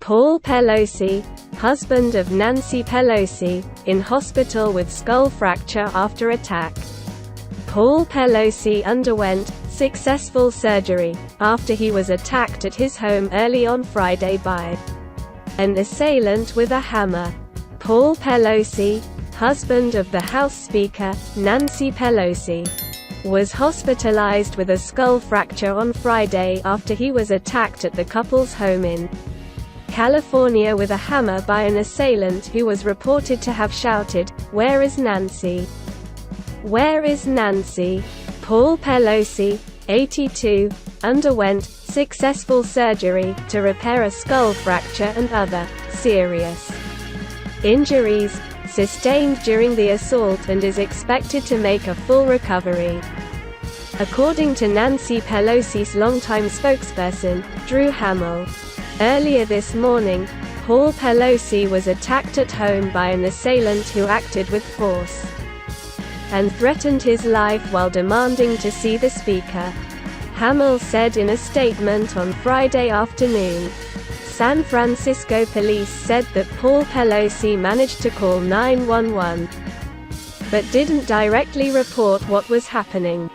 Paul Pelosi, husband of Nancy Pelosi, in hospital with skull fracture after attack. Paul Pelosi underwent successful surgery after he was attacked at his home early on Friday by an assailant with a hammer. Paul Pelosi, husband of the House Speaker, Nancy Pelosi, was hospitalized with a skull fracture on Friday after he was attacked at the couple's home in California with a hammer by an assailant who was reported to have shouted, "Where is Nancy? Where is Nancy?" Paul Pelosi, 82, underwent successful surgery to repair a skull fracture and other serious injuries sustained during the assault and is expected to make a full recovery. According to Nancy Pelosi's longtime spokesperson, Drew Hamill, earlier this morning, Paul Pelosi was attacked at home by an assailant who acted with force and threatened his life while demanding to see the speaker. Hamill said in a statement on Friday afternoon. San Francisco police said that Paul Pelosi managed to call 911, but didn't directly report what was happening,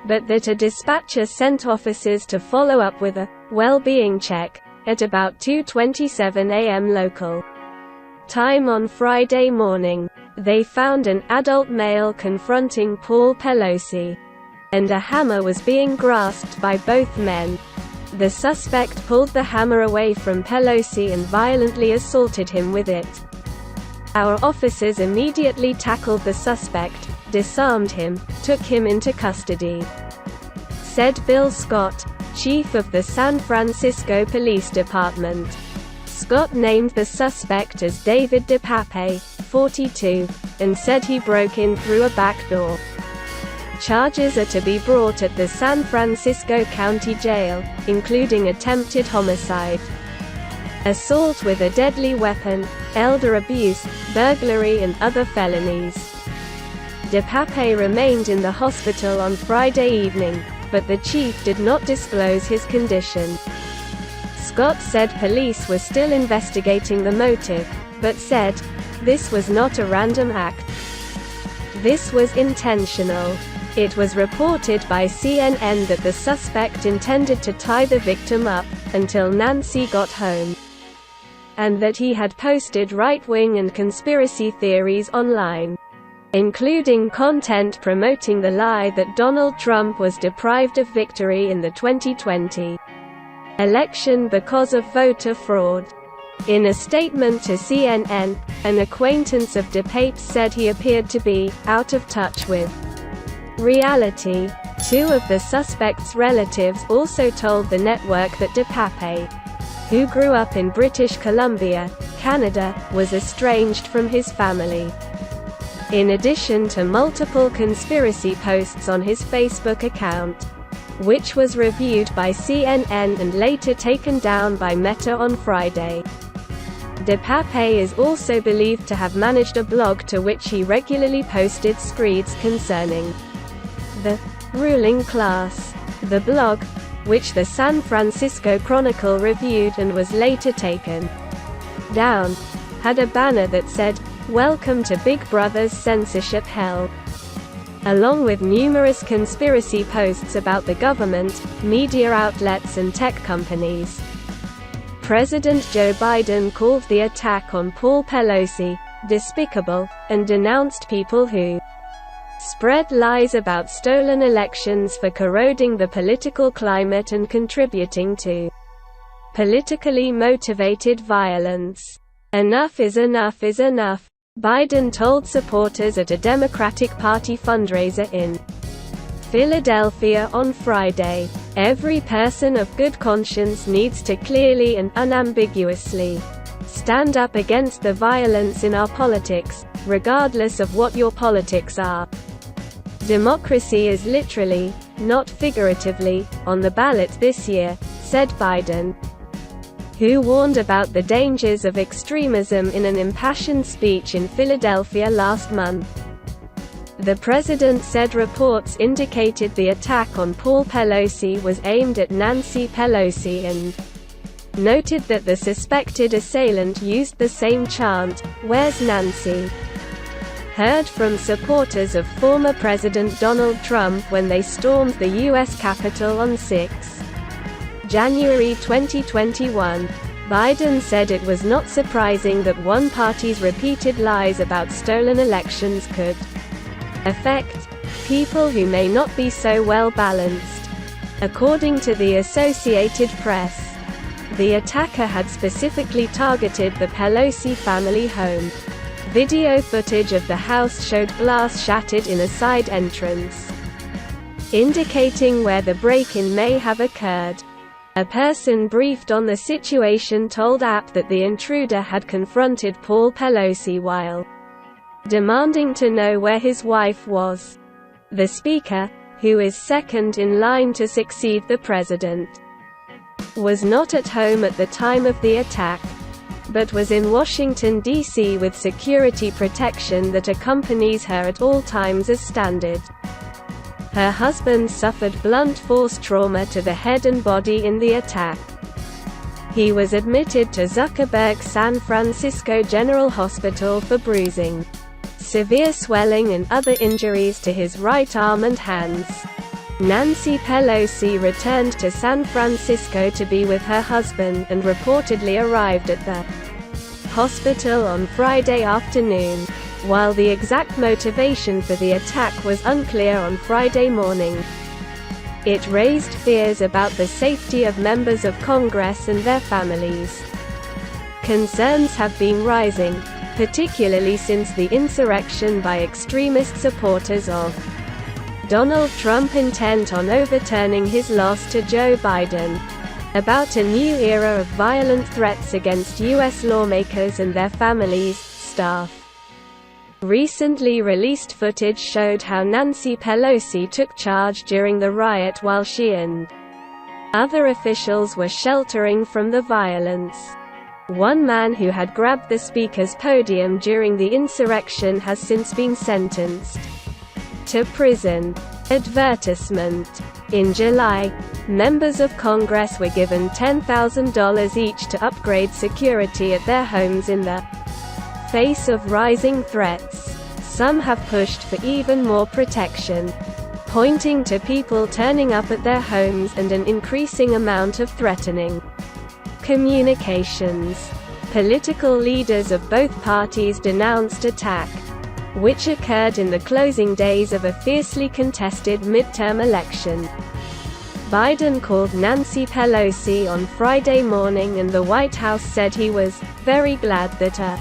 but that a dispatcher sent officers to follow up with a well-being check at about 2:27 a.m. local time on Friday morning. They found an adult male confronting Paul Pelosi, and a hammer was being grasped by both men. The suspect pulled the hammer away from Pelosi and violently assaulted him with it. Our officers immediately tackled the suspect, disarmed him, took him into custody, said Bill Scott, chief of the San Francisco Police Department. Scott named the suspect as David DePape, 42, and said he broke in through a back door. Charges are to be brought at the San Francisco County Jail, including attempted homicide, assault with a deadly weapon, elder abuse, burglary and other felonies. DePape remained in the hospital on Friday evening, but the chief did not disclose his condition. Scott said police were still investigating the motive, but said, "This was not a random act. This was intentional." It was reported by CNN that the suspect intended to tie the victim up until Nancy got home, and that he had posted right-wing and conspiracy theories online, including content promoting the lie that Donald Trump was deprived of victory in the 2020 election because of voter fraud. In a statement to CNN, an acquaintance of DePape said he appeared to be out of touch with reality. Two of the suspect's relatives also told the network that DePape, who grew up in British Columbia, Canada, was estranged from his family. In addition to multiple conspiracy posts on his Facebook account, which was reviewed by CNN and later taken down by Meta on Friday. DePape is also believed to have managed a blog to which he regularly posted screeds concerning the ruling class. The blog, which the San Francisco Chronicle reviewed and was later taken down, had a banner that said, "Welcome to Big Brother's censorship hell," along with numerous conspiracy posts about the government, media outlets and tech companies. President Joe Biden called the attack on Paul Pelosi despicable, and denounced people who spread lies about stolen elections for corroding the political climate and contributing to politically motivated violence. "Enough is enough is enough," Biden told supporters at a Democratic Party fundraiser in Philadelphia on Friday. "Every person of good conscience needs to clearly and unambiguously stand up against the violence in our politics, regardless of what your politics are. Democracy is literally, not figuratively, on the ballot this year," said Biden, who warned about the dangers of extremism in an impassioned speech in Philadelphia last month. The president said reports indicated the attack on Paul Pelosi was aimed at Nancy Pelosi and noted that the suspected assailant used the same chant, "Where's Nancy?" heard from supporters of former President Donald Trump when they stormed the U.S. Capitol on 6 January 2021. Biden said it was not surprising that one party's repeated lies about stolen elections could affect people who may not be so well balanced. According to the Associated Press, the attacker had specifically targeted the Pelosi family home. Video footage of the house showed glass shattered in a side entrance, indicating where the break-in may have occurred. A person briefed on the situation told AP that the intruder had confronted Paul Pelosi while demanding to know where his wife was. The speaker, who is second in line to succeed the president, was not at home at the time of the attack, but was in Washington, D.C. with security protection that accompanies her at all times as standard. Her husband suffered blunt force trauma to the head and body in the attack. He was admitted to Zuckerberg San Francisco General Hospital for bruising, severe swelling and other injuries to his right arm and hands. Nancy Pelosi returned to San Francisco to be with her husband and reportedly arrived at the hospital on Friday afternoon, while the exact motivation for the attack was unclear on Friday morning. It raised fears about the safety of members of Congress and their families. Concerns have been rising, particularly since the insurrection by extremist supporters of Donald Trump intent on overturning his loss to Joe Biden, about a new era of violent threats against U.S. lawmakers and their families, staff. Recently released footage showed how Nancy Pelosi took charge during the riot while she and other officials were sheltering from the violence. One man who had grabbed the speaker's podium during the insurrection has since been sentenced to prison. Advertisement. In July, members of Congress were given $10,000 each to upgrade security at their homes in the face of rising threats. Some have pushed for even more protection, pointing to people turning up at their homes and an increasing amount of threatening communications. Political leaders of both parties denounced attack, which occurred in the closing days of a fiercely contested midterm election. Biden called Nancy Pelosi on Friday morning and the White House said he was very glad that a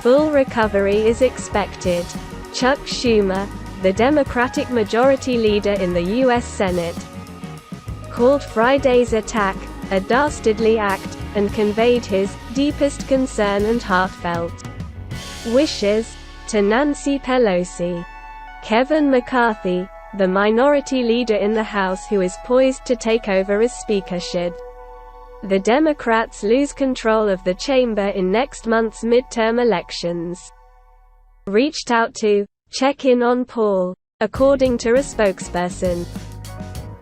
full recovery is expected. Chuck Schumer, the Democratic Majority Leader in the U.S. Senate, called Friday's attack a dastardly act, and conveyed his deepest concern and heartfelt wishes to Nancy Pelosi. Kevin McCarthy, the minority leader in the House who is poised to take over as Speaker should the Democrats lose control of the chamber in next month's midterm elections, reached out to check in on Paul, according to a spokesperson.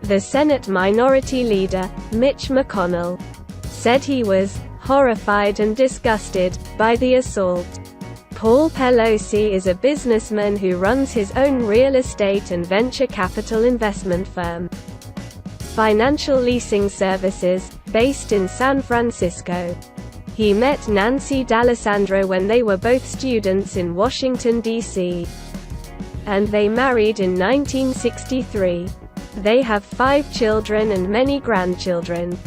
The Senate Minority Leader, Mitch McConnell, said he was horrified and disgusted by the assault. Paul Pelosi is a businessman who runs his own real estate and venture capital investment firm, Financial Leasing Services, based in San Francisco. He met Nancy D'Alessandro when they were both students in Washington, D.C., and they married in 1963. They have 5 children and many grandchildren.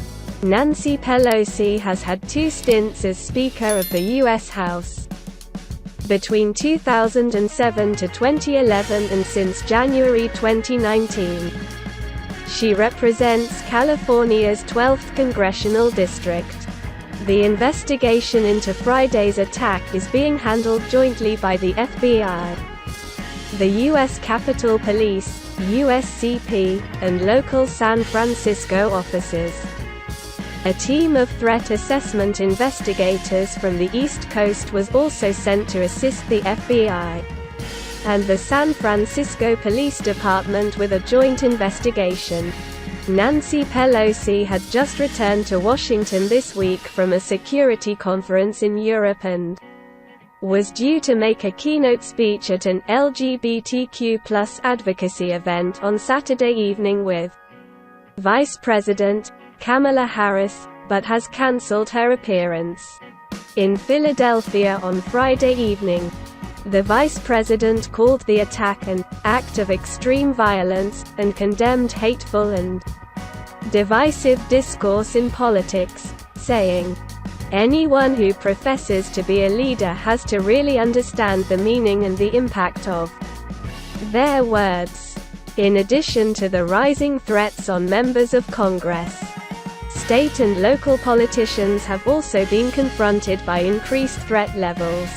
Nancy Pelosi has had 2 stints as Speaker of the U.S. House between 2007 to 2011 and since January 2019. She represents California's 12th congressional district. The investigation into Friday's attack is being handled jointly by the FBI, the U.S. Capitol Police, USCP, and local San Francisco offices. A team of threat assessment investigators from the East Coast was also sent to assist the FBI and the San Francisco Police Department with a joint investigation. Nancy Pelosi had just returned to Washington this week from a security conference in Europe and was due to make a keynote speech at an LGBTQ+ advocacy event on Saturday evening with Vice President Kamala Harris, but has cancelled her appearance in Philadelphia on Friday evening. The vice president called the attack an act of extreme violence, and condemned hateful and divisive discourse in politics, saying, "Anyone who professes to be a leader has to really understand the meaning and the impact of their words." In addition to the rising threats on members of Congress, state and local politicians have also been confronted by increased threat levels.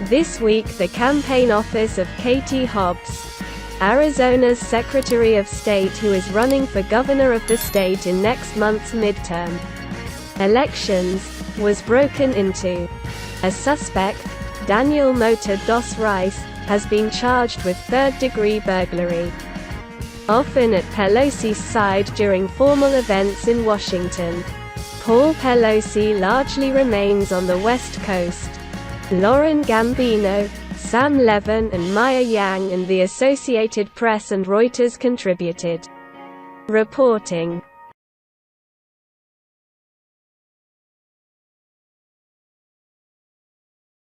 This week the campaign office of Katie Hobbs, Arizona's Secretary of State who is running for governor of the state in next month's midterm elections, was broken into. A suspect, Daniel Mota dos Reis, has been charged with third-degree burglary. Often at Pelosi's side during formal events in Washington, Paul Pelosi largely remains on the West Coast. Lauren Gambino, Sam Levin and Maya Yang and the Associated Press and Reuters contributed. Reporting